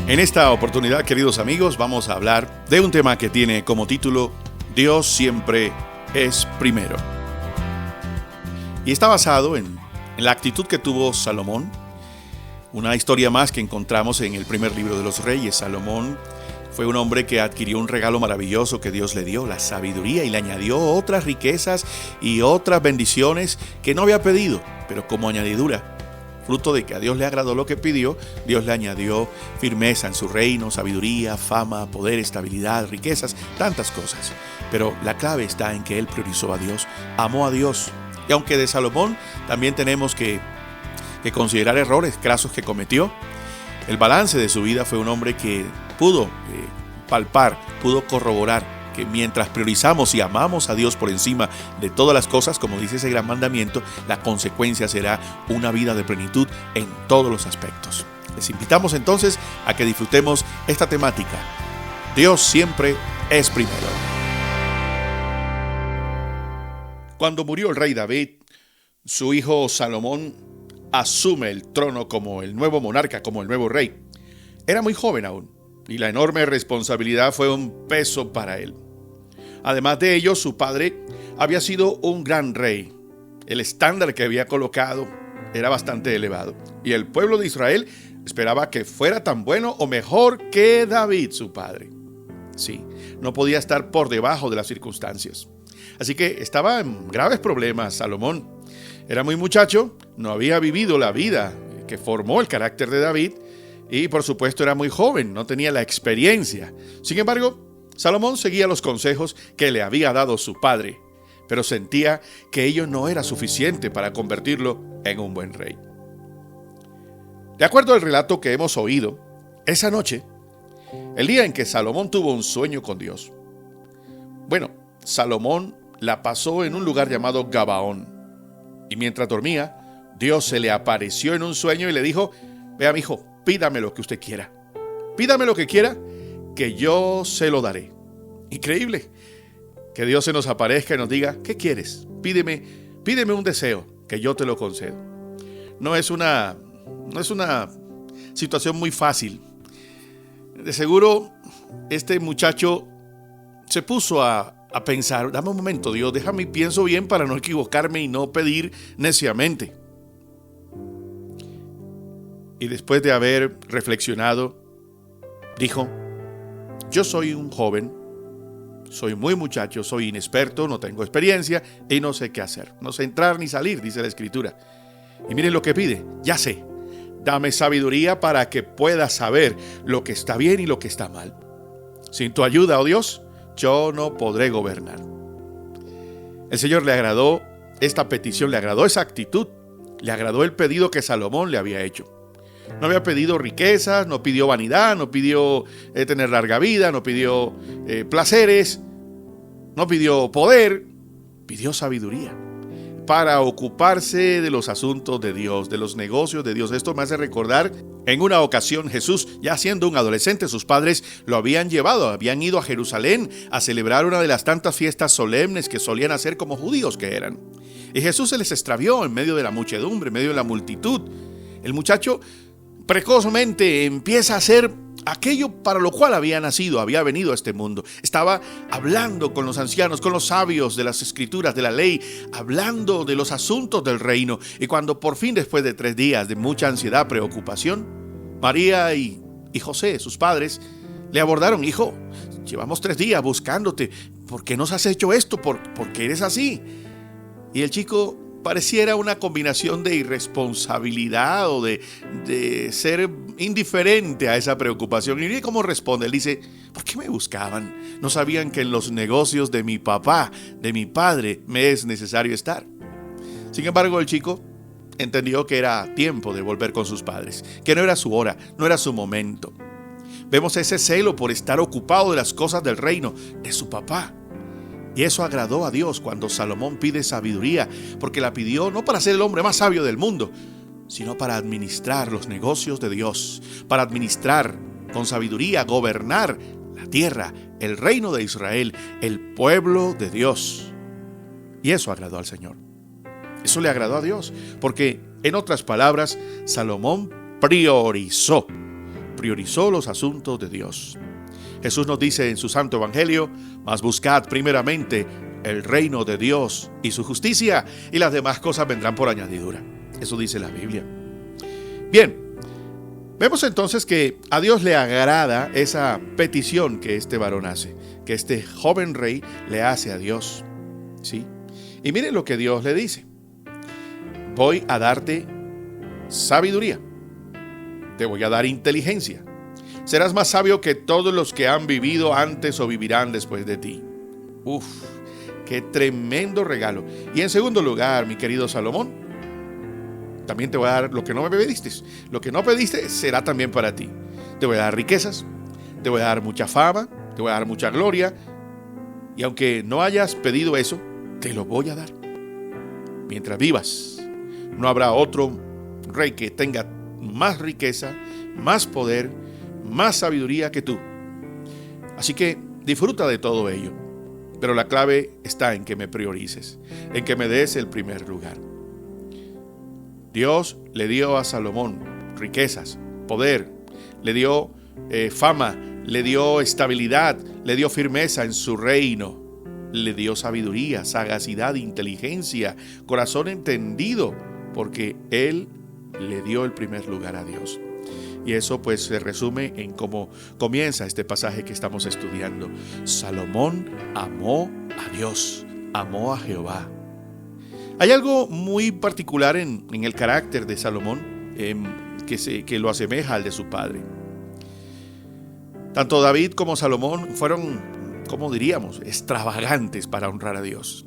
En esta oportunidad, queridos amigos, vamos a hablar de un tema que tiene como título Dios siempre es primero. Y está basado en la actitud que tuvo Salomón, una historia más que encontramos en el primer libro de los Reyes. Salomón fue un hombre que adquirió un regalo maravilloso que Dios le dio, la sabiduría, y le añadió otras riquezas y otras bendiciones que no había pedido, pero como añadidura. Fruto de que a Dios le agradó lo que pidió, Dios le añadió firmeza en su reino, sabiduría, fama, poder, estabilidad, riquezas, tantas cosas. Pero la clave está en que él priorizó a Dios, amó a Dios. Y aunque de Salomón también tenemos que considerar errores grasos que cometió, el balance de su vida fue un hombre que pudo palpar, pudo corroborar que mientras priorizamos y amamos a Dios por encima de todas las cosas, como dice ese gran mandamiento, la consecuencia será una vida de plenitud en todos los aspectos. Les invitamos entonces a que disfrutemos esta temática. Dios siempre es primero. Cuando murió el rey David, su hijo Salomón asume el trono como el nuevo monarca, como el nuevo rey. Era muy joven aún, y la enorme responsabilidad fue un peso para él. Además de ello, su padre había sido un gran rey. El estándar que había colocado era bastante elevado, y el pueblo de Israel esperaba que fuera tan bueno o mejor que David, su padre. Sí, no podía estar por debajo de las circunstancias. Así que estaba en graves problemas Salomón. Era muy muchacho, no había vivido la vida que formó el carácter de David, y por supuesto era muy joven, no tenía la experiencia. Sin embargo, Salomón seguía los consejos que le había dado su padre, pero sentía que ello no era suficiente para convertirlo en un buen rey. De acuerdo al relato que hemos oído, esa noche, el día en que Salomón tuvo un sueño con Dios, Salomón la pasó en un lugar llamado Gabaón, y mientras dormía, Dios se le apareció en un sueño y le dijo: vea, mi hijo, pídame lo que usted quiera. Pídame lo que quiera, que yo se lo daré. Increíble que Dios se nos aparezca y nos diga: ¿qué quieres? Pídeme un deseo, que yo te lo concedo. No es una situación muy fácil. De seguro, este muchacho se puso a pensar: dame un momento, Dios, déjame y pienso bien para no equivocarme y no pedir neciamente. Y después de haber reflexionado, dijo: yo soy un joven, soy muy muchacho, soy inexperto, no tengo experiencia y no sé qué hacer. No sé entrar ni salir, dice la Escritura. Y miren lo que pide: ya sé, dame sabiduría para que pueda saber lo que está bien y lo que está mal. Sin tu ayuda, oh Dios, yo no podré gobernar. El Señor le agradó esta petición, le agradó esa actitud, le agradó el pedido que Salomón le había hecho. No había pedido riquezas, no pidió vanidad, no pidió tener larga vida, no pidió placeres, no pidió poder, pidió sabiduría para ocuparse de los asuntos de Dios, de los negocios de Dios. Esto me hace recordar, en una ocasión Jesús, ya siendo un adolescente, sus padres lo habían ido a Jerusalén a celebrar una de las tantas fiestas solemnes que solían hacer como judíos que eran. Y Jesús se les extravió en medio de la muchedumbre, en medio de la multitud. El muchacho precozmente empieza a hacer aquello para lo cual había nacido, había venido a este mundo. Estaba hablando con los ancianos, con los sabios de las escrituras, de la ley, hablando de los asuntos del reino. Y cuando por fin, después de 3 días de mucha ansiedad, preocupación, María y José, sus padres, le abordaron: hijo, llevamos 3 días buscándote. ¿Por qué nos has hecho esto? ¿Por qué eres así? Y el chico pareciera una combinación de irresponsabilidad o de ser indiferente a esa preocupación. Y mire cómo responde. Él dice: ¿por qué me buscaban? ¿No sabían que en los negocios de mi papá, de mi padre, me es necesario estar? Sin embargo, el chico entendió que era tiempo de volver con sus padres, que no era su hora, no era su momento. Vemos ese celo por estar ocupado de las cosas del reino de su papá. Y eso agradó a Dios cuando Salomón pide sabiduría, porque la pidió no para ser el hombre más sabio del mundo, sino para administrar los negocios de Dios, para administrar con sabiduría, gobernar la tierra, el reino de Israel, el pueblo de Dios. Y eso agradó al Señor. Eso le agradó a Dios, porque, en otras palabras, Salomón priorizó priorizó los asuntos de Dios. Jesús nos dice en su santo evangelio: mas buscad primeramente el reino de Dios y su justicia, y las demás cosas vendrán por añadidura. Eso dice la Biblia. Bien, vemos entonces que a Dios le agrada esa petición que este varón hace, que este joven rey le hace a Dios, ¿sí? Y miren lo que Dios le dice: voy a darte sabiduría, te voy a dar inteligencia, serás más sabio que todos los que han vivido antes o vivirán después de ti. Uf, qué tremendo regalo. Y en segundo lugar, mi querido Salomón, también te voy a dar lo que no me pediste. Lo que no pediste será también para ti. Te voy a dar riquezas, te voy a dar mucha fama, te voy a dar mucha gloria. Y aunque no hayas pedido eso, te lo voy a dar. Mientras vivas, no habrá otro rey que tenga más riqueza, más poder, más sabiduría que tú. Así que disfruta de todo ello. Pero la clave está en que me priorices, en que me des el primer lugar. Dios le dio a Salomón riquezas, poder, le dio fama, le dio estabilidad, le dio firmeza en su reino, le dio sabiduría, sagacidad, inteligencia, corazón entendido, porque Él le dio el primer lugar a Dios. Y eso pues se resume en cómo comienza este pasaje que estamos estudiando. Salomón amó a Dios, amó a Jehová. Hay algo muy particular en el carácter de Salomón que lo asemeja al de su padre. Tanto David como Salomón fueron, como diríamos, extravagantes para honrar a Dios.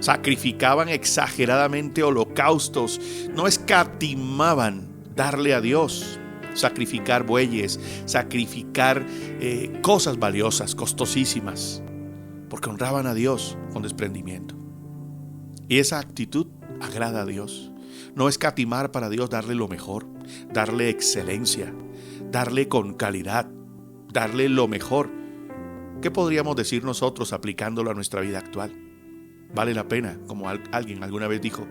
Sacrificaban exageradamente holocaustos, no escatimaban darle a Dios, sacrificar bueyes, sacrificar cosas valiosas, costosísimas, porque honraban a Dios con desprendimiento. Y esa actitud agrada a Dios. No escatimar para Dios, darle lo mejor, darle excelencia, darle con calidad, darle lo mejor. ¿Qué podríamos decir nosotros aplicándolo a nuestra vida actual? Vale la pena, como alguien alguna vez dijo,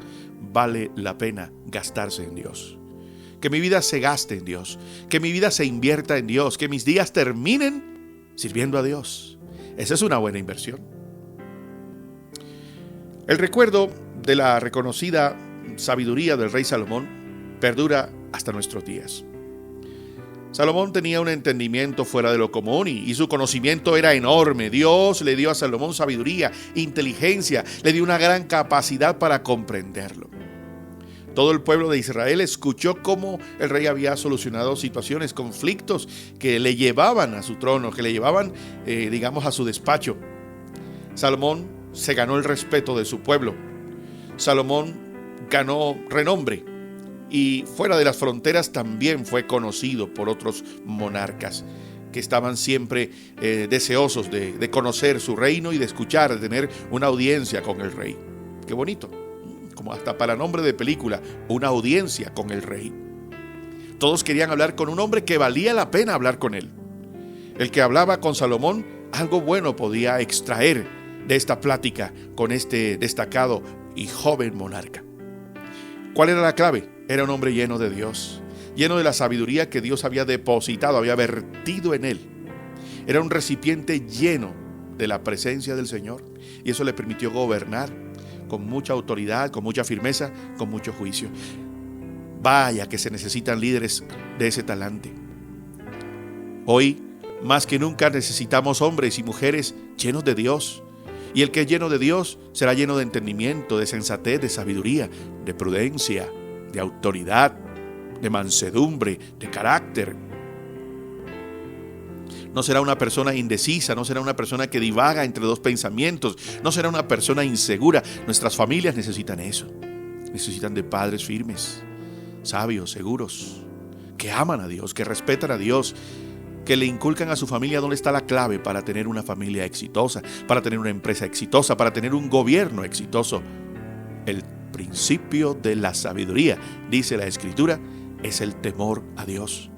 vale la pena gastarse en Dios. Que mi vida se gaste en Dios, que mi vida se invierta en Dios, que mis días terminen sirviendo a Dios. Esa es una buena inversión. El recuerdo de la reconocida sabiduría del rey Salomón perdura hasta nuestros días. Salomón tenía un entendimiento fuera de lo común y su conocimiento era enorme. Dios le dio a Salomón sabiduría, inteligencia, le dio una gran capacidad para comprenderlo. Todo el pueblo de Israel escuchó cómo el rey había solucionado situaciones, conflictos que le llevaban a su trono, que le llevaban, a su despacho. Salomón se ganó el respeto de su pueblo. Salomón ganó renombre y fuera de las fronteras también fue conocido por otros monarcas que estaban siempre deseosos de conocer su reino y de escuchar, de tener una audiencia con el rey. Qué bonito. Como hasta para nombre de película, una audiencia con el rey. Todos querían hablar con un hombre que valía la pena hablar con él. El que hablaba con Salomón, algo bueno podía extraer de esta plática con este destacado y joven monarca. ¿Cuál era la clave? Era un hombre lleno de Dios, lleno de la sabiduría que Dios había depositado, había vertido en él. Era un recipiente lleno de la presencia del Señor y eso le permitió gobernar con mucha autoridad, con mucha firmeza, con mucho juicio. Vaya que se necesitan líderes de ese talante. Hoy, más que nunca, necesitamos hombres y mujeres llenos de Dios. Y el que es lleno de Dios será lleno de entendimiento, de sensatez, de sabiduría, de prudencia, de autoridad, de mansedumbre, de carácter. No será una persona indecisa, no será una persona que divaga entre dos pensamientos, no será una persona insegura. Nuestras familias necesitan eso. Necesitan de padres firmes, sabios, seguros, que aman a Dios, que respetan a Dios, que le inculcan a su familia dónde está la clave para tener una familia exitosa, para tener una empresa exitosa, para tener un gobierno exitoso. El principio de la sabiduría, dice la Escritura, es el temor a Dios,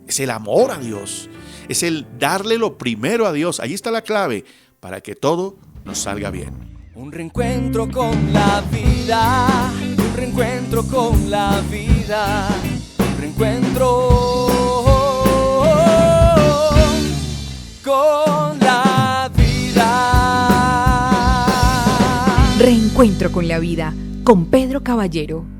es el amor a Dios, es el darle lo primero a Dios. Allí está la clave para que todo nos salga bien. Un reencuentro con la vida, un reencuentro con la vida, un reencuentro Reencuentro con la vida, con Pedro Caballero.